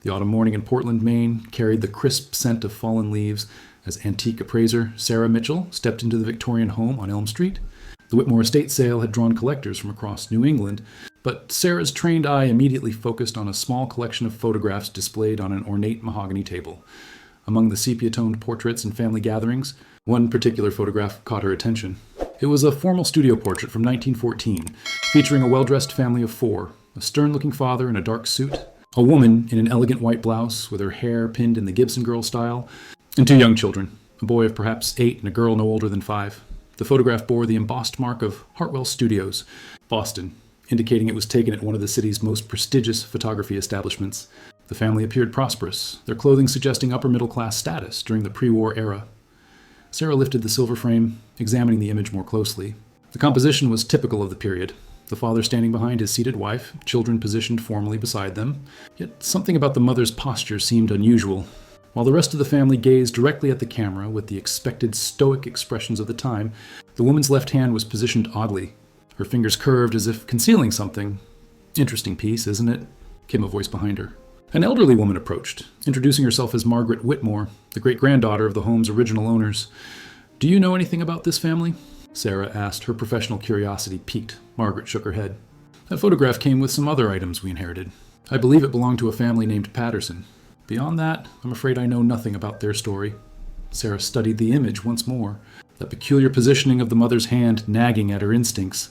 The autumn morning in Portland, Maine, carried the crisp scent of fallen leaves as antique appraiser Sarah Mitchell stepped into the Victorian home on Elm Street. The Whitmore estate sale had drawn collectors from across New England, but Sarah's trained eye immediately focused on a small collection of photographs displayed on an ornate mahogany table. Among the sepia-toned portraits and family gatherings, one particular photograph caught her attention. It was a formal studio portrait from 1914, featuring a well-dressed family of four, a stern-looking father in a dark suit, a woman in an elegant white blouse with her hair pinned in the Gibson Girl style, and two young children, a boy of perhaps 8 and a girl no older than 5. The photograph bore the embossed mark of Hartwell Studios, Boston, indicating it was taken at one of the city's most prestigious photography establishments. The family appeared prosperous, their clothing suggesting upper-middle-class status during the pre-war era. Sarah lifted the silver frame, examining the image more closely. The composition was typical of the period. The father standing behind his seated wife, children positioned formally beside them. Yet something about the mother's posture seemed unusual. While the rest of the family gazed directly at the camera with the expected stoic expressions of the time, the woman's left hand was positioned oddly, her fingers curved as if concealing something. "Interesting piece, isn't it?" came a voice behind her. An elderly woman approached, introducing herself as Margaret Whitmore, the great-granddaughter of the home's original owners. "Do you know anything about this family?" Sarah asked, her professional curiosity piqued. Margaret shook her head. "That photograph came with some other items we inherited. I believe it belonged to a family named Patterson. Beyond that, I'm afraid I know nothing about their story." Sarah studied the image once more, that peculiar positioning of the mother's hand nagging at her instincts.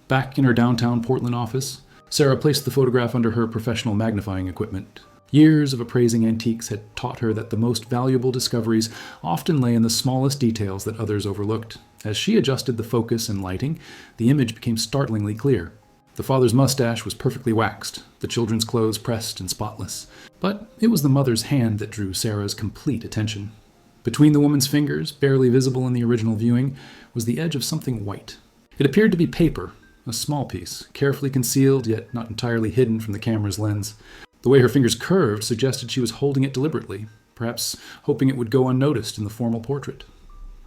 Back in her downtown Portland office, Sarah placed the photograph under her professional magnifying equipment. Years of appraising antiques had taught her that the most valuable discoveries often lay in the smallest details that others overlooked. As she adjusted the focus and lighting, the image became startlingly clear. The father's mustache was perfectly waxed, the children's clothes pressed and spotless. But it was the mother's hand that drew Sarah's complete attention. Between the woman's fingers, barely visible in the original viewing, was the edge of something white. It appeared to be paper, a small piece, carefully concealed yet not entirely hidden from the camera's lens. The way her fingers curved suggested she was holding it deliberately, perhaps hoping it would go unnoticed in the formal portrait.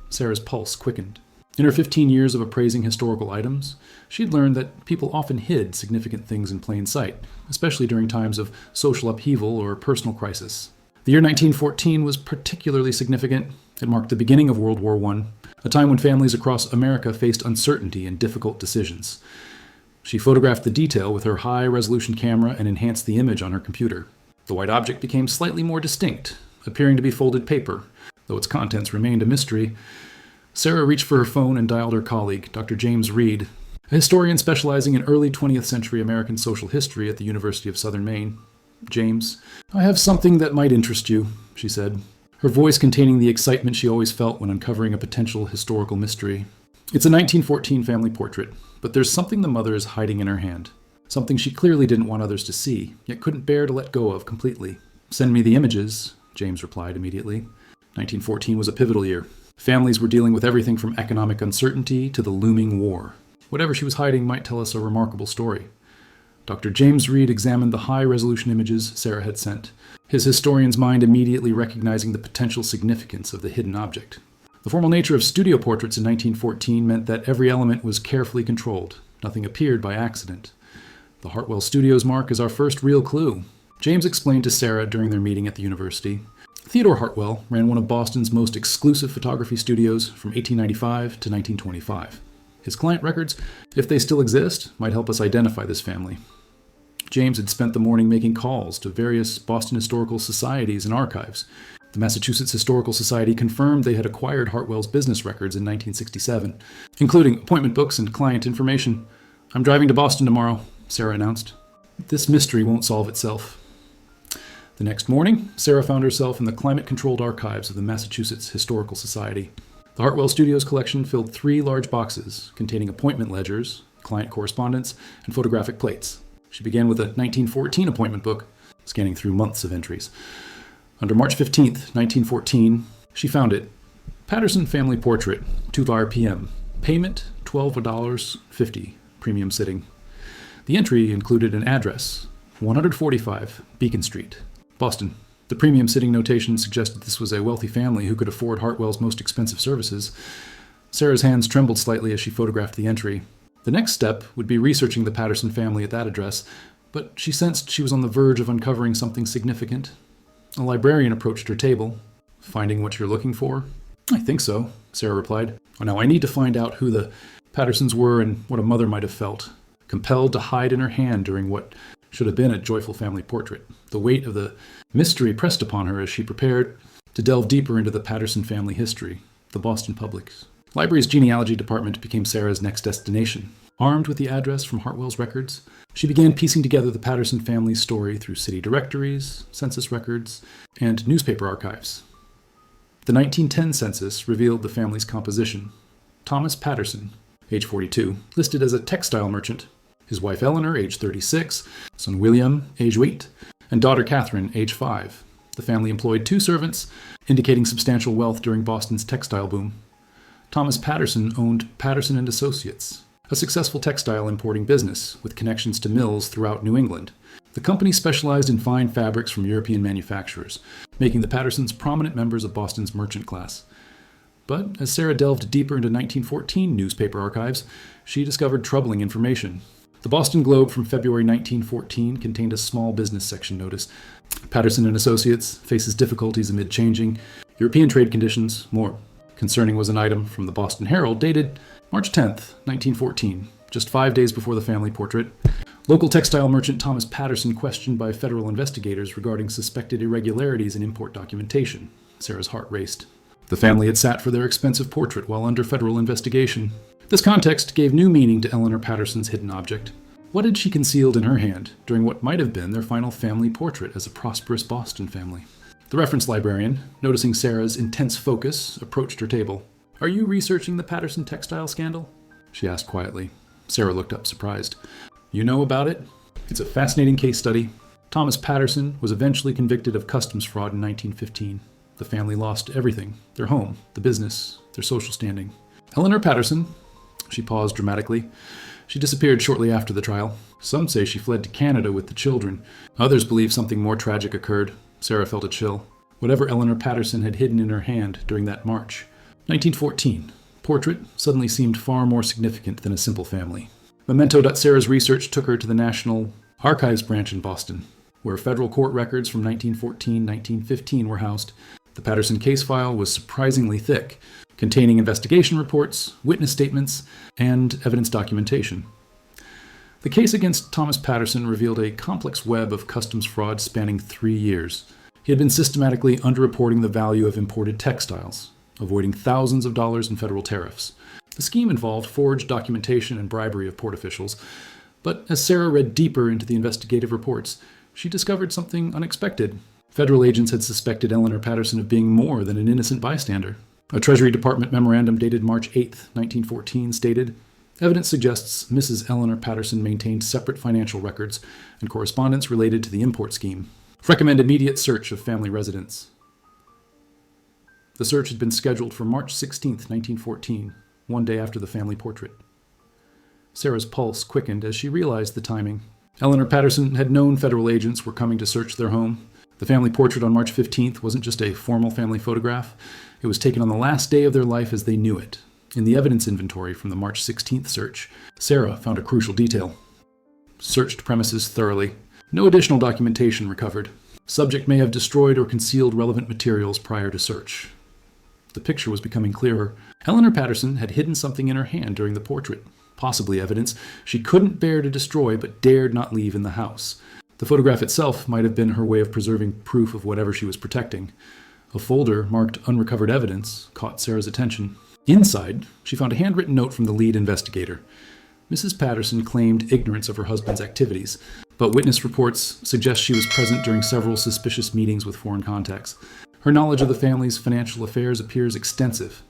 Sarah's pulse quickened. In her 15 years of appraising historical items, she'd learned that people often hid significant things in plain sight, especially during times of social upheaval or personal crisis. The year 1914 was particularly significant. It marked the beginning of World War I, a time when families across America faced uncertainty and difficult decisions. She photographed the detail with her high-resolution camera and enhanced the image on her computer. The white object became slightly more distinct, appearing to be folded paper, though its contents remained a mystery. Sarah reached for her phone and dialed her colleague, Dr. James Reed, a historian specializing in early 20th century American social history at the University of Southern Maine. "James, I have something that might interest you," she said, her voice containing the excitement she always felt when uncovering a potential historical mystery. "It's a 1914 family portrait, but there's something the mother is hiding in her hand. Something she clearly didn't want others to see, yet couldn't bear to let go of completely." "Send me the images," James replied immediately. 1914 was a pivotal year. Families were dealing with everything from economic uncertainty to the looming war. Whatever she was hiding might tell us a remarkable story. Dr. James Reed examined the high-resolution images Sarah had sent, his historian's mind immediately recognizing the potential significance of the hidden object. The formal nature of studio portraits in 1914 meant that every element was carefully controlled. Nothing appeared by accident. "The Hartwell Studios mark is our first real clue," James explained to Sarah during their meeting at the university. Theodore Hartwell ran one of Boston's most exclusive photography studios from 1895 to 1925. His client records, if they still exist, might help us identify this family. James had spent the morning making calls to various Boston historical societies and archives. The Massachusetts Historical Society confirmed they had acquired Hartwell's business records in 1967, including appointment books and client information. "I'm driving to Boston tomorrow," Sarah announced. "This mystery won't solve itself." The next morning, Sarah found herself in the climate-controlled archives of the Massachusetts Historical Society. The Hartwell Studios collection filled 3 large boxes containing appointment ledgers, client correspondence, and photographic plates. She began with a 1914 appointment book, scanning through months of entries. Under March 15th, 1914, she found it. "Patterson Family Portrait, 2 p.m. Payment, $12.50, premium sitting." The entry included an address, 145 Beacon Street, Boston. The premium sitting notation suggested this was a wealthy family who could afford Hartwell's most expensive services. Sarah's hands trembled slightly as she photographed the entry. The next step would be researching the Patterson family at that address, but she sensed she was on the verge of uncovering something significant. A librarian approached her table. "Finding what you're looking for?" "I think so," Sarah replied. "Oh, now I need to find out who the Pattersons were and what a mother might have felt, compelled to hide in her hand during what should have been a joyful family portrait." The weight of the mystery pressed upon her as she prepared to delve deeper into the Patterson family history. The Boston Public's Library's genealogy department became Sarah's next destination. Armed with the address from Hartwell's records, she began piecing together the Patterson family's story through city directories, census records, and newspaper archives. The 1910 census revealed the family's composition. Thomas Patterson, age 42, listed as a textile merchant. His wife Eleanor, age 36, son William, age 8, and daughter Catherine, age 5. The family employed 2 servants, indicating substantial wealth during Boston's textile boom. Thomas Patterson owned Patterson and Associates, a successful textile importing business with connections to mills throughout New England. The company specialized in fine fabrics from European manufacturers, making the Pattersons prominent members of Boston's merchant class. But as Sarah delved deeper into 1914 newspaper archives, she discovered troubling information. The Boston Globe from February 1914 contained a small business section notice. "Patterson and Associates faces difficulties amid changing European trade conditions. More concerning" was an item from the Boston Herald dated March 10th, 1914, just 5 days before the family portrait. Local textile merchant Thomas Patterson questioned by federal investigators regarding suspected irregularities in import documentation. Sarah's heart raced. The family had sat for their expensive portrait while under federal investigation. This context gave new meaning to Eleanor Patterson's hidden object. What had she concealed in her hand during what might have been their final family portrait as a prosperous Boston family? The reference librarian, noticing Sarah's intense focus, approached her table. "Are you researching the Patterson textile scandal?" she asked quietly. Sarah looked up, surprised. "You know about it? It's a fascinating case study. Thomas Patterson was eventually convicted of customs fraud in 1915. The family lost everything: their home, the business, their social standing. Eleanor Patterson," she paused dramatically, "she disappeared shortly after the trial. Some say she fled to Canada with the children. Others believe something more tragic occurred." Sarah felt a chill. Whatever Eleanor Patterson had hidden in her hand during that March 1914 portrait suddenly seemed far more significant than a simple family. Memento.Sarah's research took her to the National Archives branch in Boston, where federal court records from 1914-1915 were housed. The Patterson case file was surprisingly thick, containing investigation reports, witness statements, and evidence documentation. The case against Thomas Patterson revealed a complex web of customs fraud spanning 3 years. He had been systematically underreporting the value of imported textiles, avoiding thousands of dollars in federal tariffs. The scheme involved forged documentation and bribery of port officials, but as Sarah read deeper into the investigative reports, she discovered something unexpected. Federal agents had suspected Eleanor Patterson of being more than an innocent bystander. A Treasury Department memorandum dated March 8, 1914 stated, "Evidence suggests Mrs. Eleanor Patterson maintained separate financial records and correspondence related to the import scheme. Recommend immediate search of family residence." The search had been scheduled for March 16, 1914, one day after the family portrait. Sarah's pulse quickened as she realized the timing. Eleanor Patterson had known federal agents were coming to search their home. The family portrait on March 15th wasn't just a formal family photograph. It was taken on the last day of their life as they knew it. In the evidence inventory from the March 16th search, Sarah found a crucial detail. Searched premises thoroughly. No additional documentation recovered. Subject may have destroyed or concealed relevant materials prior to search. The picture was becoming clearer. Eleanor Patterson had hidden something in her hand during the portrait, possibly evidence she couldn't bear to destroy but dared not leave in the house. The photograph itself might have been her way of preserving proof of whatever she was protecting. A folder marked unrecovered evidence caught Sarah's attention. Inside, she found a handwritten note from the lead investigator. Mrs. Patterson claimed ignorance of her husband's activities, but witness reports suggest she was present during several suspicious meetings with foreign contacts. Her knowledge of the family's financial affairs appears extensive.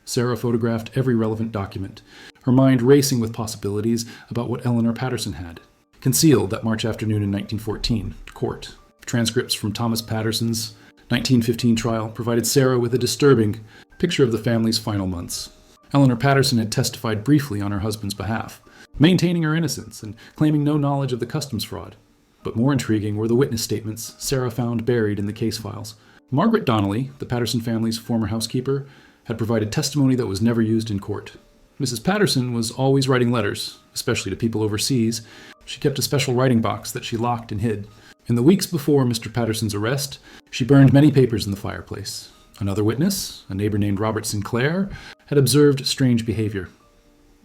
Sarah photographed every relevant document, her mind racing with possibilities about what Eleanor Patterson had concealed that March afternoon in 1914 court. Transcripts from Thomas Patterson's 1915 trial provided Sarah with a disturbing picture of the family's final months. Eleanor Patterson had testified briefly on her husband's behalf, maintaining her innocence and claiming no knowledge of the customs fraud. But more intriguing were the witness statements Sarah found buried in the case files. Margaret Donnelly, the Patterson family's former housekeeper, had provided testimony that was never used in court. Mrs. Patterson was always writing letters, especially to people overseas. She kept a special writing box that she locked and hid. In the weeks before Mr. Patterson's arrest, she burned many papers in the fireplace. Another witness, a neighbor named Robert Sinclair, had observed strange behavior.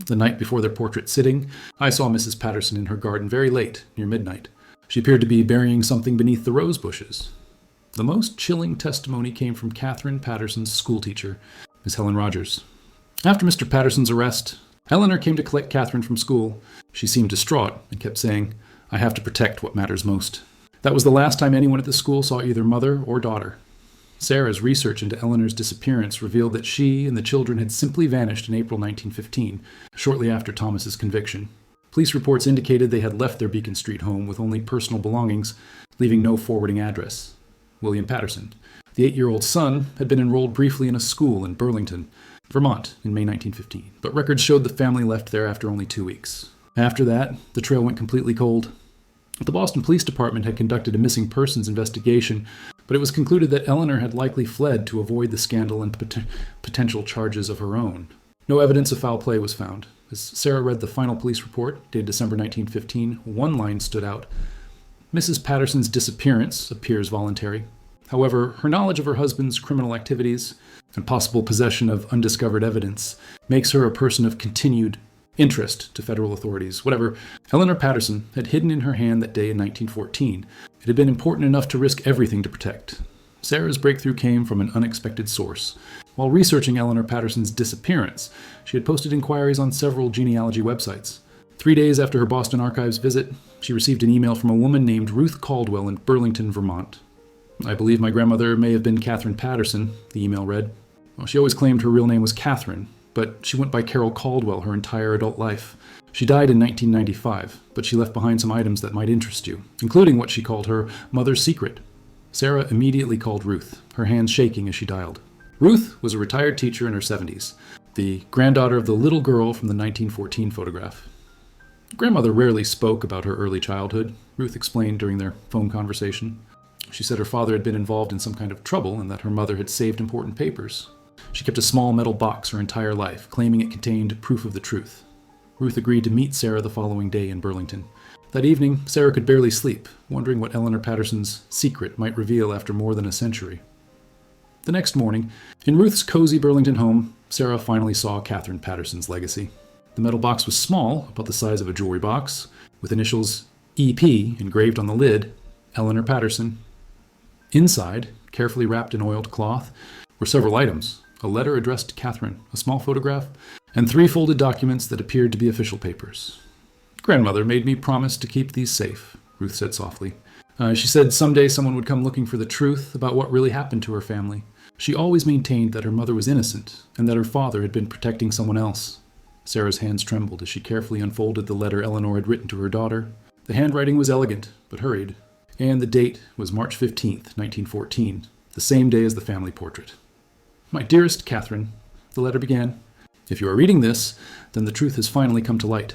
The night before their portrait sitting, I saw Mrs. Patterson in her garden very late, near midnight. She appeared to be burying something beneath the rose bushes. The most chilling testimony came from Catherine Patterson's schoolteacher, Miss Helen Rogers. After Mr. Patterson's arrest, Eleanor came to collect Catherine from school. She seemed distraught and kept saying, "I have to protect what matters most." That was the last time anyone at the school saw either mother or daughter. Sarah's research into Eleanor's disappearance revealed that she and the children had simply vanished in April 1915, shortly after Thomas's conviction. Police reports indicated they had left their Beacon Street home with only personal belongings, leaving no forwarding address. William Patterson, the 8-year-old son, had been enrolled briefly in a school in Burlington, Vermont, in May 1915, but records showed the family left there after only 2 weeks. After that, the trail went completely cold. The Boston Police Department had conducted a missing persons investigation, but it was concluded that Eleanor had likely fled to avoid the scandal and potential charges of her own. No evidence of foul play was found. As Sarah read the final police report, dated December 1915, one line stood out. Mrs. Patterson's disappearance appears voluntary. However, her knowledge of her husband's criminal activities and possible possession of undiscovered evidence makes her a person of continued interest to federal authorities. Whatever Eleanor Patterson had hidden in her hand that day in 1914, it had been important enough to risk everything to protect. Sarah's breakthrough came from an unexpected source. While researching Eleanor Patterson's disappearance, she had posted inquiries on several genealogy websites. 3 days after her Boston Archives visit, she received an email from a woman named Ruth Caldwell in Burlington, Vermont. "I believe my grandmother may have been Catherine Patterson," the email read. Well, she always claimed her real name was Catherine, but she went by Carol Caldwell her entire adult life. She died in 1995, but she left behind some items that might interest you, including what she called her mother's secret. Sarah immediately called Ruth, her hands shaking as she dialed. Ruth was a retired teacher in her 70s, the granddaughter of the little girl from the 1914 photograph. Grandmother rarely spoke about her early childhood, Ruth explained during their phone conversation. She said her father had been involved in some kind of trouble and that her mother had saved important papers. She kept a small metal box her entire life, claiming it contained proof of the truth. Ruth agreed to meet Sarah the following day in Burlington. That evening, Sarah could barely sleep, wondering what Eleanor Patterson's secret might reveal after more than a century. The next morning, in Ruth's cozy Burlington home, Sarah finally saw Catherine Patterson's legacy. The metal box was small, about the size of a jewelry box, with initials EP engraved on the lid, Eleanor Patterson. Inside, carefully wrapped in oiled cloth, were several items: a letter addressed to Catherine, a small photograph, and 3 folded documents that appeared to be official papers. "Grandmother made me promise to keep these safe," Ruth said softly. She said someday someone would come looking for the truth about what really happened to her family. She always maintained that her mother was innocent and that her father had been protecting someone else. Sarah's hands trembled as she carefully unfolded the letter Eleanor had written to her daughter. The handwriting was elegant, but hurried, and the date was March 15th, 1914, the same day as the family portrait. "My dearest Catherine," the letter began, "if you are reading this, then the truth has finally come to light."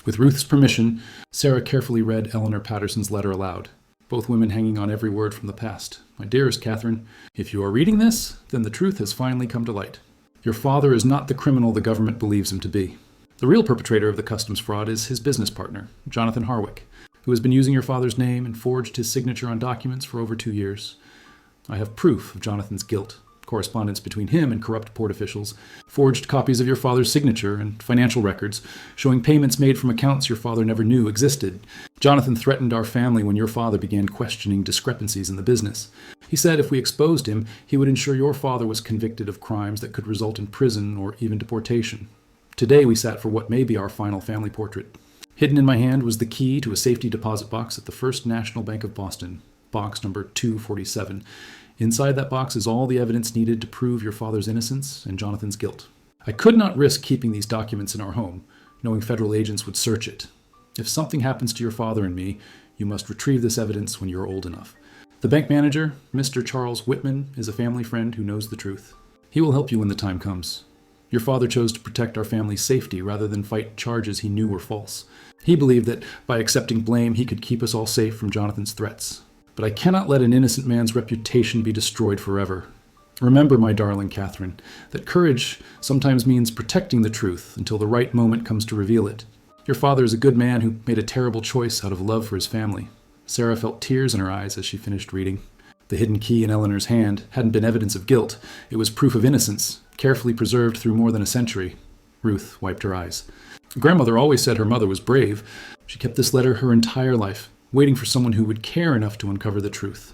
With Ruth's permission, Sarah carefully read Eleanor Patterson's letter aloud, both women hanging on every word from the past. "My dearest Catherine, if you are reading this, then the truth has finally come to light. Your father is not the criminal the government believes him to be. The real perpetrator of the customs fraud is his business partner, Jonathan Harwick, who has been using your father's name and forged his signature on documents for over 2 years. I have proof of Jonathan's guilt, correspondence between him and corrupt port officials, forged copies of your father's signature, and financial records showing payments made from accounts your father never knew existed. Jonathan threatened our family when your father began questioning discrepancies in the business. He said if we exposed him, he would ensure your father was convicted of crimes that could result in prison or even deportation. Today we sat for what may be our final family portrait. Hidden in my hand was the key to a safety deposit box at the First National Bank of Boston, box number 247. Inside that box is all the evidence needed to prove your father's innocence and Jonathan's guilt. I could not risk keeping these documents in our home, knowing federal agents would search it. If something happens to your father and me, you must retrieve this evidence when you're old enough. The bank manager, Mr. Charles Whitman, is a family friend who knows the truth. He will help you when the time comes. Your father chose to protect our family's safety rather than fight charges he knew were false. He believed that by accepting blame, he could keep us all safe from Jonathan's threats. But I cannot let an innocent man's reputation be destroyed forever. Remember, my darling Catherine, that courage sometimes means protecting the truth until the right moment comes to reveal it. Your father is a good man who made a terrible choice out of love for his family." Sarah felt tears in her eyes as she finished reading. The hidden key in Eleanor's hand hadn't been evidence of guilt. It was proof of innocence, carefully preserved through more than a century. Ruth wiped her eyes. Grandmother always said her mother was brave. She kept this letter her entire life, waiting for someone who would care enough to uncover the truth.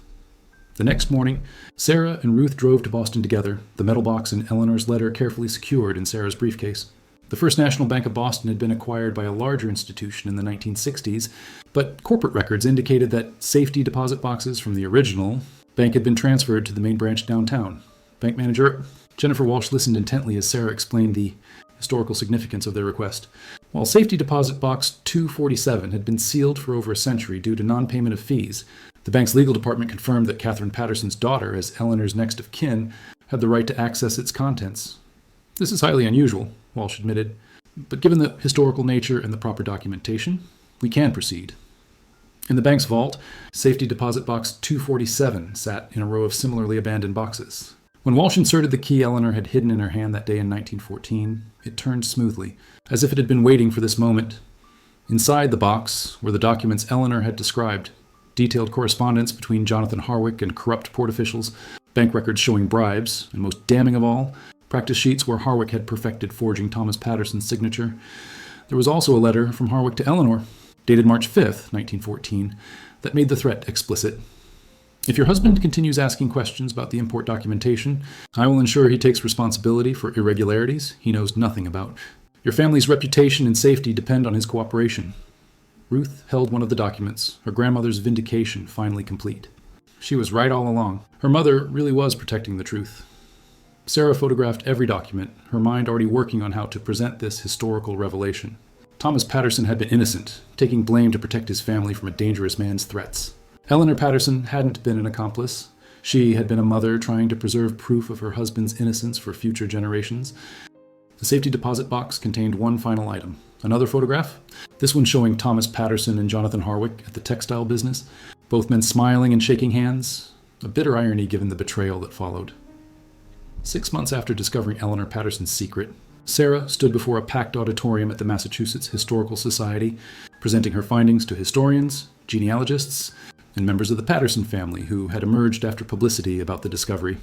The next morning, Sarah and Ruth drove to Boston together, the metal box and Eleanor's letter carefully secured in Sarah's briefcase. The First National Bank of Boston had been acquired by a larger institution in the 1960s, but corporate records indicated that safety deposit boxes from the original bank had been transferred to the main branch downtown. Bank manager Jennifer Walsh listened intently as Sarah explained the historical significance of their request. While safety deposit box 247 had been sealed for over a century due to non-payment of fees, the bank's legal department confirmed that Catherine Patterson's daughter, as Eleanor's next of kin, had the right to access its contents. "This is highly unusual," Walsh admitted, "but given the historical nature and the proper documentation, we can proceed." In the bank's vault, safety deposit box 247 sat in a row of similarly abandoned boxes. When Walsh inserted the key Eleanor had hidden in her hand that day in 1914, it turned smoothly, as if it had been waiting for this moment. Inside the box were the documents Eleanor had described: detailed correspondence between Jonathan Harwick and corrupt port officials, bank records showing bribes, and most damning of all, practice sheets where Harwick had perfected forging Thomas Patterson's signature. There was also a letter from Harwick to Eleanor, dated March 5th, 1914, that made the threat explicit. "If your husband continues asking questions about the import documentation, I will ensure he takes responsibility for irregularities he knows nothing about. Your family's reputation and safety depend on his cooperation." Ruth held one of the documents, her grandmother's Vindication finally complete. She was right all along. Her mother really was protecting the truth. Sarah photographed every document, her mind already working on how to present this historical revelation. Thomas Patterson had been innocent, taking blame to protect his family from a dangerous man's threats. Eleanor Patterson hadn't been an accomplice. She had been a mother trying to preserve proof of her husband's innocence for future generations. The safety deposit box contained one final item. Another photograph, this one showing Thomas Patterson and Jonathan Harwick at the textile business, both men smiling and shaking hands, a bitter irony given the betrayal that followed. 6 months after discovering Eleanor Patterson's secret, Sarah stood before a packed auditorium at the Massachusetts Historical Society, presenting her findings to historians, genealogists, and members of the Patterson family who had emerged after publicity about the discovery.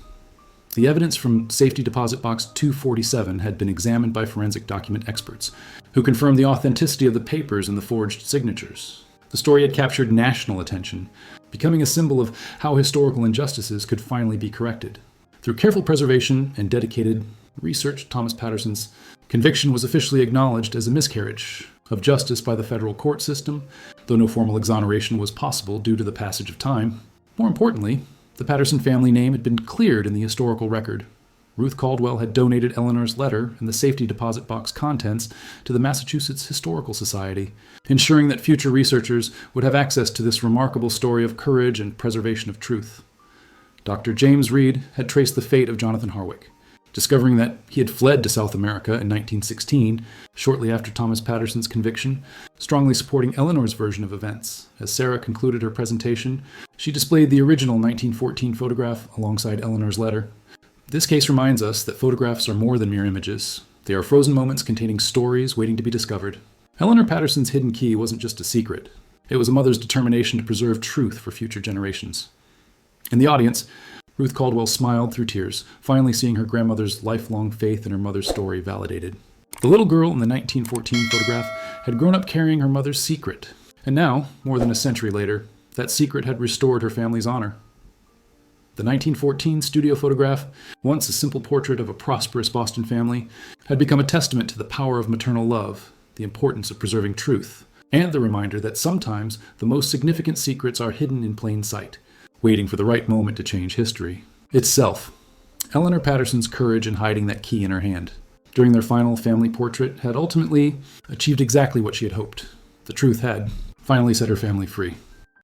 The evidence from safety deposit box 247 had been examined by forensic document experts, who confirmed the authenticity of the papers and the forged signatures. The story had captured national attention, becoming a symbol of how historical injustices could finally be corrected. Through careful preservation and dedicated research, Thomas Patterson's conviction was officially acknowledged as a miscarriage of justice by the federal court system, though no formal exoneration was possible due to the passage of time. More importantly, the Patterson family name had been cleared in the historical record. Ruth Caldwell had donated Eleanor's letter and the safety deposit box contents to the Massachusetts Historical Society, ensuring that future researchers would have access to this remarkable story of courage and preservation of truth. Dr. James Reed had traced the fate of Jonathan Harwick, discovering that he had fled to South America in 1916, shortly after Thomas Patterson's conviction, strongly supporting Eleanor's version of events. As Sarah concluded her presentation, she displayed the original 1914 photograph alongside Eleanor's letter. This case reminds us that photographs are more than mere images. They are frozen moments containing stories waiting to be discovered. Eleanor Patterson's hidden key wasn't just a secret. It was a mother's determination to preserve truth for future generations. In the audience, Ruth Caldwell smiled through tears, finally seeing her grandmother's lifelong faith in her mother's story validated. The little girl in the 1914 photograph had grown up carrying her mother's secret, and now, more than a century later, that secret had restored her family's honor. The 1914 studio photograph, once a simple portrait of a prosperous Boston family, had become a testament to the power of maternal love, the importance of preserving truth, and the reminder that sometimes the most significant secrets are hidden in plain sight, waiting for the right moment to change history itself. Eleanor Patterson's courage in hiding that key in her hand during their final family portrait had ultimately achieved exactly what she had hoped. The truth had finally set her family free.